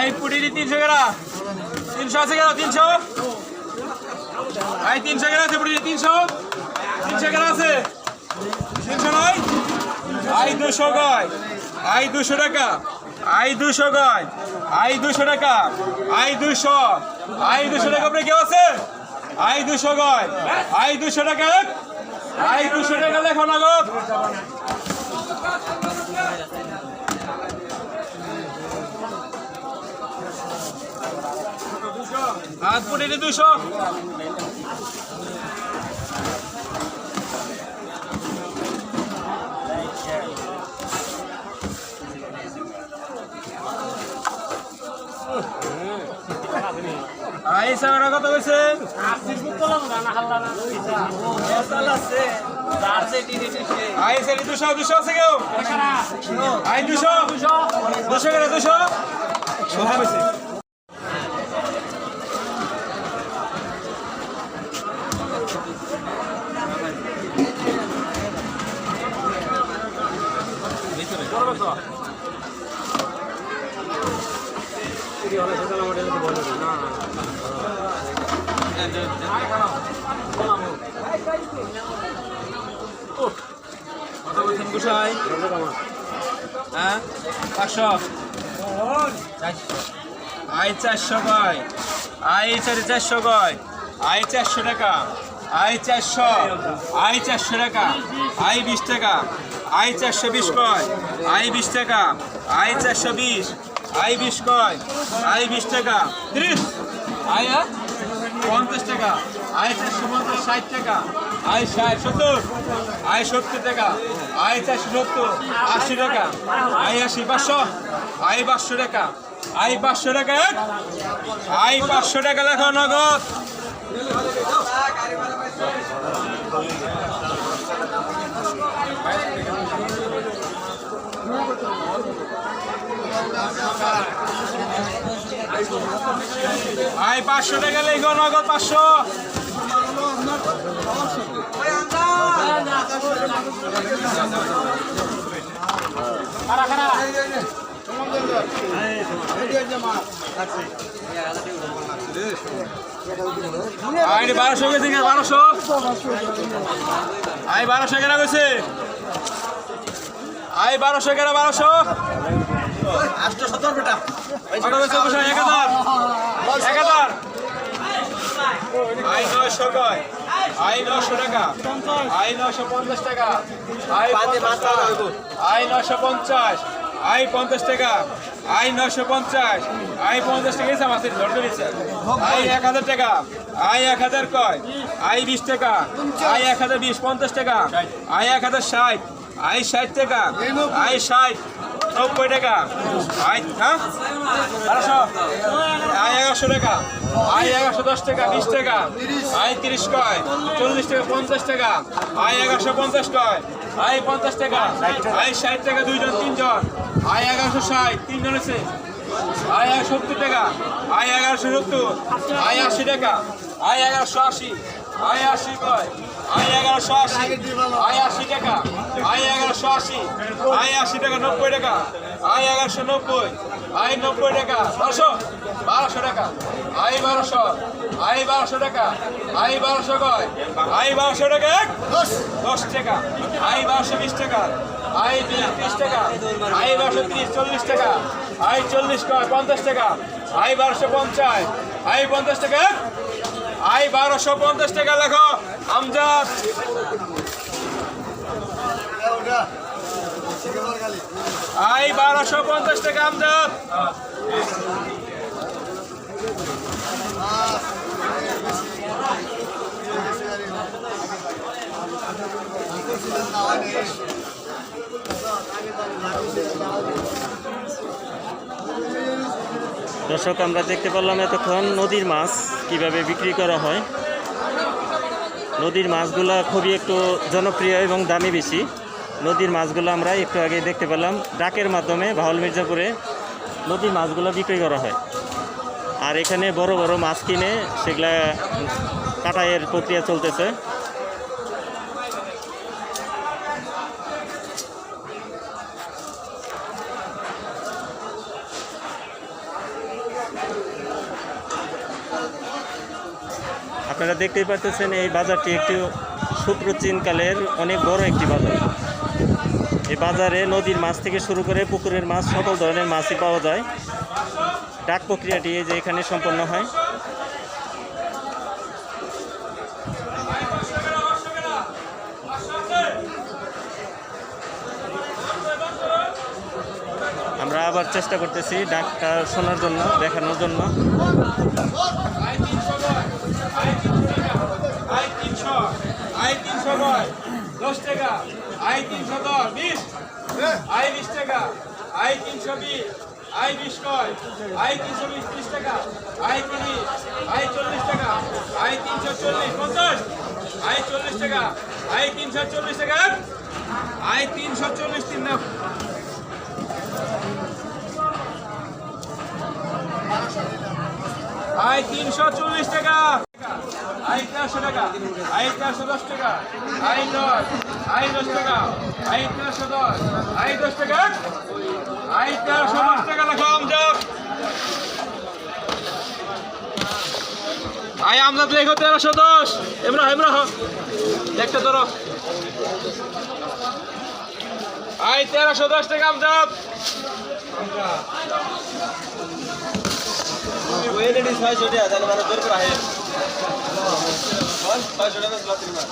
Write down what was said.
I পুটি 300 টাকা 300 আছে কেন 300 আই 300 টাকা আছে পুটি 300 টাকা আছে 300 নয় আই 200 গয় আই 200 টাকা আই 200 গয় আই 200 টাকা আই 200 টাকা আপনি কেউ আছে আই 200 গয় আই 200 টাকা আই 200 টাকা লেখো নগদ হাত পুটি 200 আই সাগরা কত কইছে আই সেটি 200 আছে কেউ আই 200 করে 200 কথা কইছে ভিতরে করবে তো হ্যাঁ 500 আই 400 গয় আই 400 গয় আই 400 টাকা আই 400 টাকা আই 20 টাকা আই 420 গয় আই 20 টাকা আই 420 আই 20 গয় আই 20 টাকা 30 আই 50 টাকা আই 450 60 টাকা আই 60 70 আই 70 টাকা আই 470 80 টাকা আই 80 500 আই 500 টাকা আই 500 টাকা আই 500 টাকা লেখো নগদ আই 500 টাকা লেখো নগদ 500 আই 1200 গেছে 1200 আই 1200 কেনা গেছে আই 1200 কেনা 1200 870 বেটা কত গেছে 1000 আই 900 গয় আই 900 টাকা আই 950 টাকা আই 950 আই 50 টাকা আই 950 আই 50 টাকা এসে মাসে ধরে দিছে আই 1000 টাকা আই 1000 কয় আই 20 টাকা আই 1020 50 টাকা আই 1060 আই 60 টাকা আই 60 90 টাকা আই হ্যাঁ 1200 আই 1100 টাকা আই 1110 টাকা 20 টাকা আই 30 কয় 40 টাকা 50 টাকা আই 1150 কয় আই 50 টাকা আই 60 টাকা দুইজন তিনজন আই 1160 তিনজন আছে আই 70 টাকা আই 1170 আই 80 টাকা আই 1180 আই 80 কয় আই 1180 আই 80 টাকা আই 1180 আই 80 টাকা 90 টাকা আই 1190 আই 90 টাকা 1200 টাকা আই 1200 আই 1200 টাকা আই 1200 কয় আই 1200 টাকা 10 টাকা আই 1220 টাকা আই 20 টাকা আই 1230 40 টাকা আই 40 কয় 50 টাকা আই 1250 আই 50 টাকা আই 1250 টাকা লেখো আমজাদ আই 1250 টাকা আমজাদ দর্শক আমরা দেখতে পারলাম এতক্ষণ নদীর মাছ কিভাবে বিক্রি করা হয়। নদীর মাছগুলা খুবই একটু জনপ্রিয় এবং দামি বেশি। নদীর মাছগুলো আমরা একটু আগে দেখতে পেলাম ডাকের মাধ্যমে বাউল মির্জাপুরে নদীর মাছগুলো বিক্রি করা হয়। আর এখানে বড় বড় মাছ কিনে সেগুলা কাটাইয়ের প্রক্রিয়া চলতেছে। আপনারা দেখতেই পাচ্ছেন এই বাজারটি একটি সুপ্রাচীনকালের অনেক বড় একটি বাজার। এই বাজারে নদীর মাছ থেকে শুরু করে পুকুরের মাছ সকল ধরনের মাছই পাওয়া যায়। ডাক প্রক্রিয়াটি এই যে এখানে সম্পন্ন হয়। আমরা আবার চেষ্টা করতেছি ডাকটা শোনার জন্য, দেখানোর জন্য। আই 300 কয় আই 300 আই 300 কয় 10 টাকা আই 310 20 আই 20 টাকা আই 320 আই 20 কয় আই 320 30 টাকা আই 30 আই 40 টাকা আই 340 50 আই 40 টাকা আই 340 টাকা আই 340 তিন না আই 340 টাকা আই 400 টাকা আই 410 টাকা আই 10 আই 10 টাকা আই 410 আই 10 টাকা আই 410 টাকা রাখলাম যাক আই আমদাদ লেখো 1310 এমরা একটা ধরো আই 1310 টাকা আমদাদ ওয়েট এডিস 500 টাকা তাহলে মানে দূর করে আহে 500 টাকা প্লাস রিমার